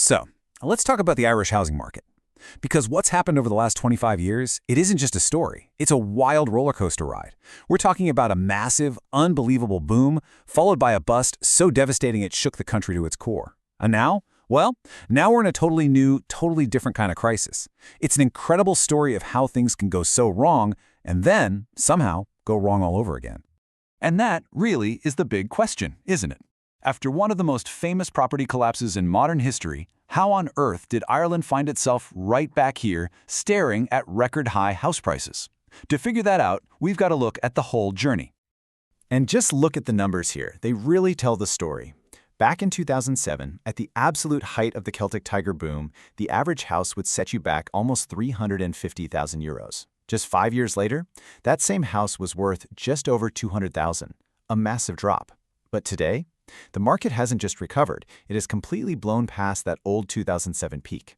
So, let's talk about the Irish housing market. Because what's happened over the last 25 years, it isn't just a story. It's a wild roller coaster ride. We're talking about a massive, unbelievable boom, followed by a bust so devastating it shook the country to its core. And now? Well, now we're in a totally new, totally different kind of crisis. It's an incredible story of how things can go so wrong, and then, somehow, go wrong all over again. And that, really, is the big question, isn't it? After one of the most famous property collapses in modern history, how on earth did Ireland find itself right back here, staring at record-high house prices? To figure that out, we've got to look at the whole journey. And just look at the numbers here. They really tell the story. Back in 2007, at the absolute height of the Celtic Tiger boom, the average house would set you back almost 350,000 euros. Just 5 years later, that same house was worth just over 200,000, a massive drop. But today, the market hasn't just recovered, it has completely blown past that old 2007 peak.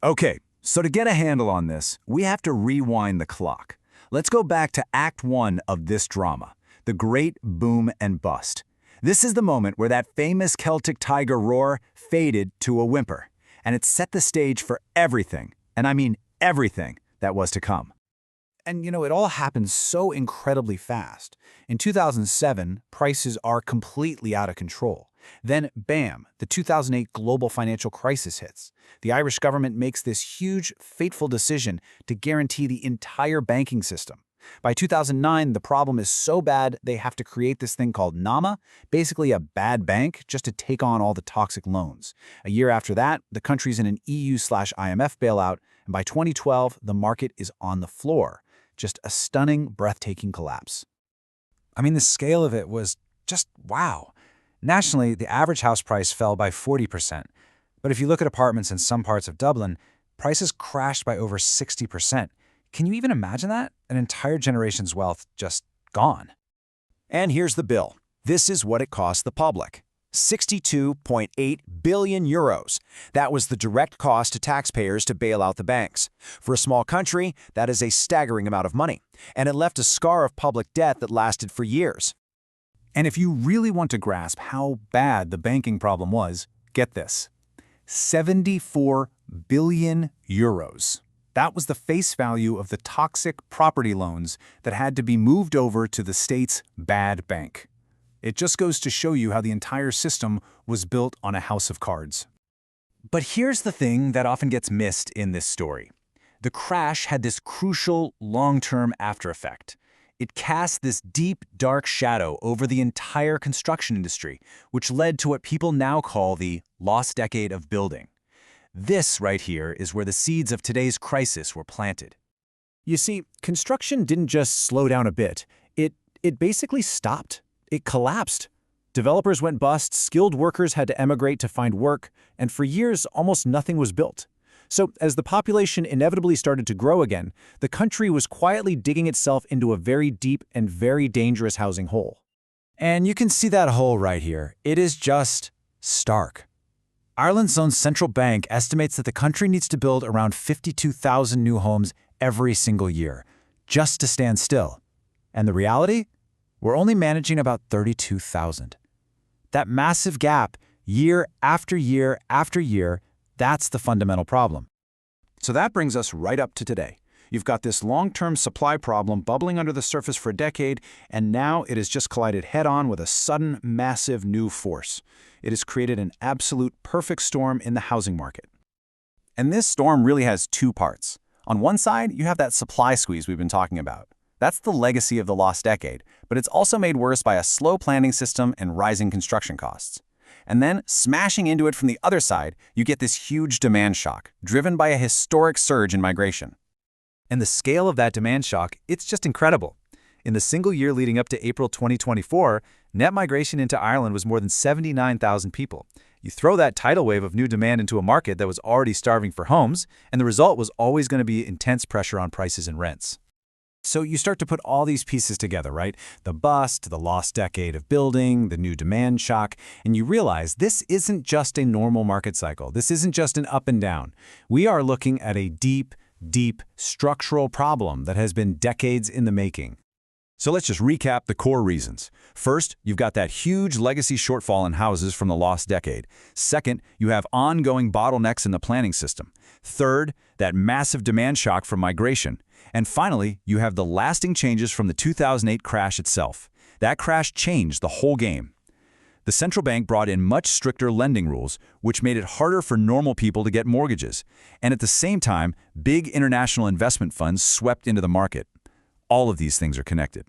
Okay, so to get a handle on this, we have to rewind the clock. Let's go back to Act 1 of this drama, the Great Boom and Bust. This is the moment where that famous Celtic Tiger roar faded to a whimper, and it set the stage for everything, and I mean everything, that was to come. And it all happened so incredibly fast. In 2007, prices are completely out of control. Then, bam, the 2008 global financial crisis hits. The Irish government makes this huge, fateful decision to guarantee the entire banking system. By 2009, the problem is so bad they have to create this thing called NAMA, basically a bad bank, just to take on all the toxic loans. A year after that, the country's in an EU/IMF bailout, and by 2012, the market is on the floor. Just a stunning, breathtaking collapse. I mean, the scale of it was just wow. Nationally, the average house price fell by 40%. But if you look at apartments in some parts of Dublin, prices crashed by over 60%. Can you even imagine that? An entire generation's wealth just gone. And here's the bill. This is what it cost the public. 62.8 billion euros. That was the direct cost to taxpayers to bail out the banks. For a small country, that is a staggering amount of money. And it left a scar of public debt that lasted for years. And if you really want to grasp how bad the banking problem was, get this. 74 billion euros. That was the face value of the toxic property loans that had to be moved over to the state's bad bank. It just goes to show you how the entire system was built on a house of cards. But here's the thing that often gets missed in this story. The crash had this crucial long-term after effect. It cast this deep, dark shadow over the entire construction industry, which led to what people now call the lost decade of building. This right here is where the seeds of today's crisis were planted. You see, construction didn't just slow down a bit. It basically stopped. It collapsed. Developers went bust, skilled workers had to emigrate to find work, and for years, almost nothing was built. So, as the population inevitably started to grow again, the country was quietly digging itself into a very deep and very dangerous housing hole. And you can see that hole right here. It is just stark. Ireland's own central bank estimates that the country needs to build around 52,000 new homes every single year, just to stand still. And the reality? We're only managing about 32,000. That massive gap, year after year after year, that's the fundamental problem. So that brings us right up to today. You've got this long-term supply problem bubbling under the surface for a decade, and now it has just collided head-on with a sudden, massive new force. It has created an absolute perfect storm in the housing market. And this storm really has two parts. On one side, you have that supply squeeze we've been talking about. That's the legacy of the lost decade, but it's also made worse by a slow planning system and rising construction costs. And then, smashing into it from the other side, you get this huge demand shock, driven by a historic surge in migration. And the scale of that demand shock, it's just incredible. In the single year leading up to April 2024, net migration into Ireland was more than 79,000 people. You throw that tidal wave of new demand into a market that was already starving for homes, and the result was always going to be intense pressure on prices and rents. So you start to put all these pieces together, right? The bust, the lost decade of building, the new demand shock, and you realize this isn't just a normal market cycle. This isn't just an up and down. We are looking at a deep structural problem that has been decades in the making. So let's just recap the core reasons. First, you've got that huge legacy shortfall in houses from the lost decade. Second, you have ongoing bottlenecks in the planning system. Third, that massive demand shock from migration. And finally, you have the lasting changes from the 2008 crash itself. That crash changed the whole game. The central bank brought in much stricter lending rules, which made it harder for normal people to get mortgages. And at the same time, big international investment funds swept into the market. All of these things are connected.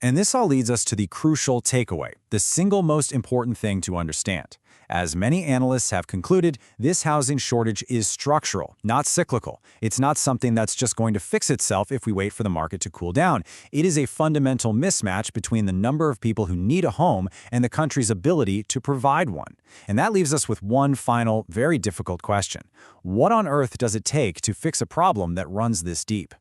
And this all leads us to the crucial takeaway, the single most important thing to understand. As many analysts have concluded, this housing shortage is structural, not cyclical. It's not something that's just going to fix itself if we wait for the market to cool down. It is a fundamental mismatch between the number of people who need a home and the country's ability to provide one. And that leaves us with one final, very difficult question. What on earth does it take to fix a problem that runs this deep?